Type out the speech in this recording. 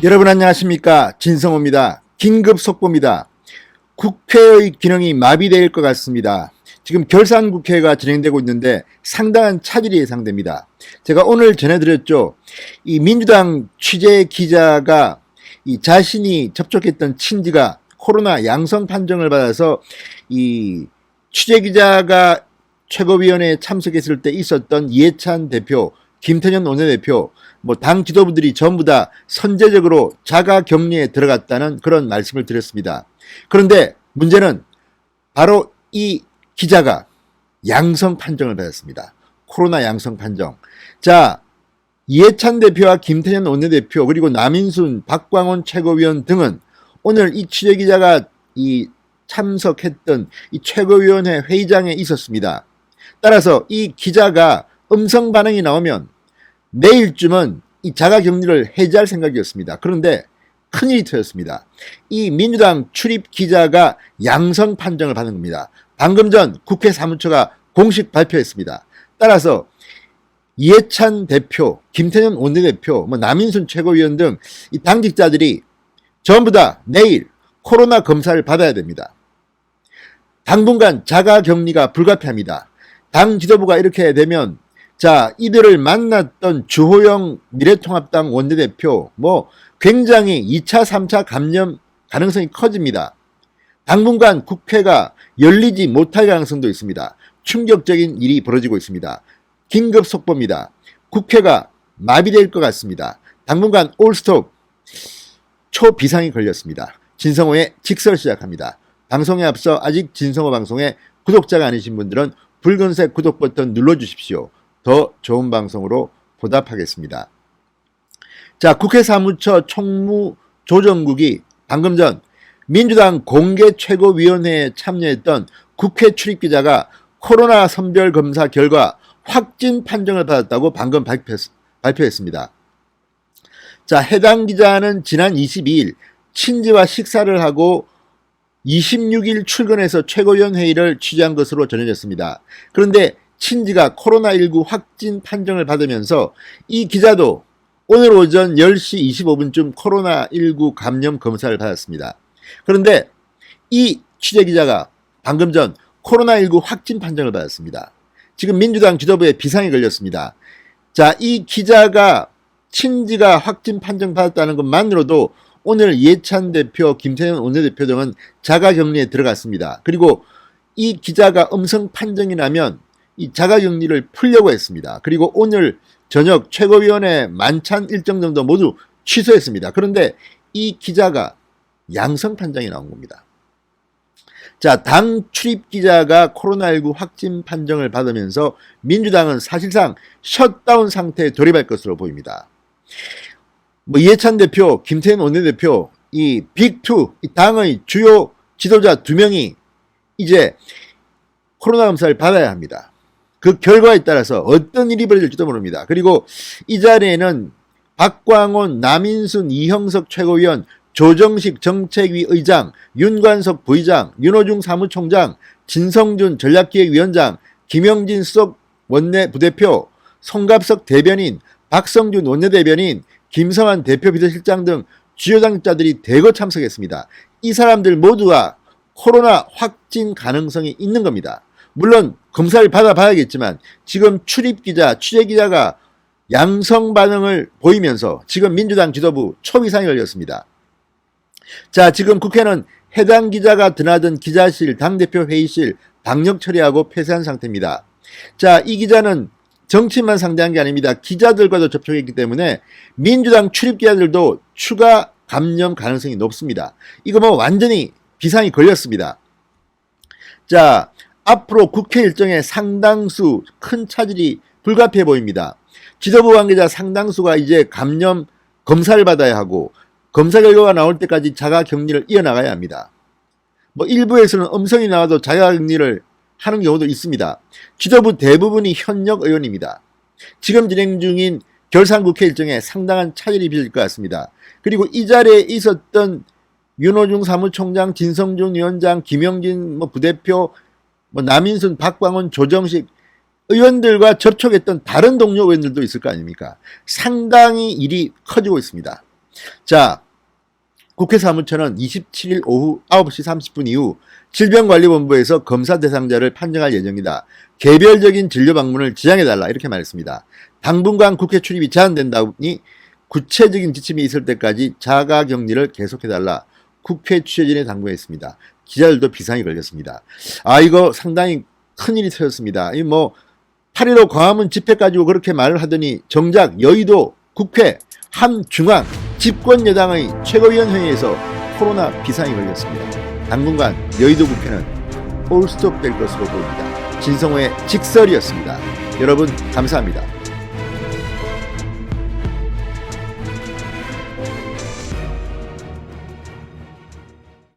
여러분 안녕하십니까, 진성호입니다. 긴급 속보입니다. 국회의 기능이 마비될 것 같습니다. 지금 결산국회가 진행되고 있는데 상당한 차질이 예상됩니다. 제가 오늘 전해드렸죠. 이 민주당 취재 기자가 이 자신이 접촉했던 친지가 코로나 양성 판정을 받아서 이 취재 기자가 최고위원회에 참석했을 때 있었던 이해찬 대표, 김태년 원내대표, 당 지도부들이 전부 다 선제적으로 자가 격리에 들어갔다는 그런 말씀을 드렸습니다. 그런데 문제는 바로 이 기자가 양성 판정을 받았습니다. 코로나 양성 판정. 자, 이해찬 대표와 김태년 원내대표 그리고 남인순, 박광온 최고위원 등은 오늘 이 취재기자가 참석했던 이 최고위원회 회의장에 있었습니다. 따라서 이 기자가 음성 반응이 나오면 내일쯤은 이 자가격리를 해제할 생각이었습니다. 그런데 큰일이 터졌습니다. 이 민주당 출입 기자가 양성 판정을 받은 겁니다. 방금 전 국회 사무처가 공식 발표했습니다. 따라서 이해찬 대표, 김태년 원내대표, 남인순 최고위원 등 이 당직자들이 전부 다 내일 코로나 검사를 받아야 됩니다. 당분간 자가격리가 불가피합니다. 당 지도부가 이렇게 되면 자, 이들을 만났던 주호영 미래통합당 원내대표 굉장히 2차, 3차 감염 가능성이 커집니다. 당분간 국회가 열리지 못할 가능성도 있습니다. 충격적인 일이 벌어지고 있습니다. 긴급 속보입니다. 국회가 마비될 것 같습니다. 당분간 올스톱 초비상이 걸렸습니다. 진성호의 직설 시작합니다. 방송에 앞서 아직 진성호 방송에 구독자가 아니신 분들은 붉은색 구독 버튼 눌러주십시오. 더 좋은 방송으로 보답하겠습니다. 자, 국회 사무처 총무조정국이 방금 전 민주당 공개 최고위원회에 참여했던 국회 출입기자가 코로나 선별검사 결과 확진 판정을 받았다고 방금 발표했습니다. 자, 해당 기자는 지난 22일 친지와 식사를 하고 26일 출근해서 최고위원 회의를 취재한 것으로 전해졌습니다. 그런데 친지가 코로나19 확진 판정을 받으면서 이 기자도 오늘 오전 10시 25분쯤 코로나19 감염 검사를 받았습니다. 그런데 이 취재기자가 방금 전 코로나19 확진 판정을 받았습니다. 지금 민주당 지도부에 비상이 걸렸습니다. 자, 이 기자가 친지가 확진 판정 받았다는 것만으로도 오늘 이해찬 대표, 김태년 원내대표 등은 자가격리에 들어갔습니다. 그리고 이 기자가 음성 판정이 나면 이 자가격리를 풀려고 했습니다. 그리고 오늘 저녁 최고위원회 만찬 일정 등도 모두 취소했습니다. 그런데 이 기자가 양성 판정이 나온 겁니다. 자, 당 출입 기자가 코로나19 확진 판정을 받으면서 민주당은 사실상 셧다운 상태에 돌입할 것으로 보입니다. 이해찬 대표, 김태현 원내대표, 이 빅2, 이 당의 주요 지도자 2명이 이제 코로나 검사를 받아야 합니다. 그 결과에 따라서 어떤 일이 벌어질지도 모릅니다. 그리고 이 자리에는 박광온, 남인순, 이형석 최고위원, 조정식 정책위 의장, 윤관석 부의장, 윤호중 사무총장, 진성준 전략기획위원장, 김영진 수석 원내 부대표, 송갑석 대변인, 박성준 원내대변인, 김성환 대표 비서실장 등 주요 당직자들이 대거 참석했습니다. 이 사람들 모두가 코로나 확진 가능성이 있는 겁니다. 물론 검사를 받아봐야겠지만 지금 출입기자, 취재기자가 양성 반응을 보이면서 지금 민주당 지도부 초비상이 걸렸습니다. 자, 지금 국회는 해당 기자가 드나든 기자실, 당대표 회의실 방역 처리하고 폐쇄한 상태입니다. 자, 이 기자는 정치인만 상대한 게 아닙니다. 기자들과도 접촉했기 때문에 민주당 출입기자들도 추가 감염 가능성이 높습니다. 이거 완전히 비상이 걸렸습니다. 자, 앞으로 국회 일정에 상당수 큰 차질이 불가피해 보입니다. 지도부 관계자 상당수가 이제 감염 검사를 받아야 하고 검사 결과가 나올 때까지 자가격리를 이어나가야 합니다. 일부에서는 음성이 나와도 자가격리를 하는 경우도 있습니다. 지도부 대부분이 현역 의원입니다. 지금 진행 중인 결산국회 일정에 상당한 차질이 빚을 것 같습니다. 그리고 이 자리에 있었던 윤호중 사무총장, 진성준 위원장, 김영진 부대표, 남인순, 박광원, 조정식 의원들과 접촉했던 다른 동료 의원들도 있을 거 아닙니까? 상당히 일이 커지고 있습니다. 자, 국회 사무처는 27일 오후 9시 30분 이후 질병관리본부에서 검사 대상자를 판정할 예정이다. 개별적인 진료 방문을 지양해달라 이렇게 말했습니다. 당분간 국회 출입이 제한된다니 구체적인 지침이 있을 때까지 자가격리를 계속해달라. 국회 취재진에 당부했습니다. 기자들도 비상이 걸렸습니다. 이거 상당히 큰일이 터졌습니다. 8.15 광화문 집회 가지고 그렇게 말을 하더니 정작 여의도 국회 함중앙 집권여당의 최고위원 회의에서 코로나 비상이 걸렸습니다. 당분간 여의도 국회는 올스톱 될 것으로 보입니다. 진성호의 직설이었습니다. 여러분 감사합니다.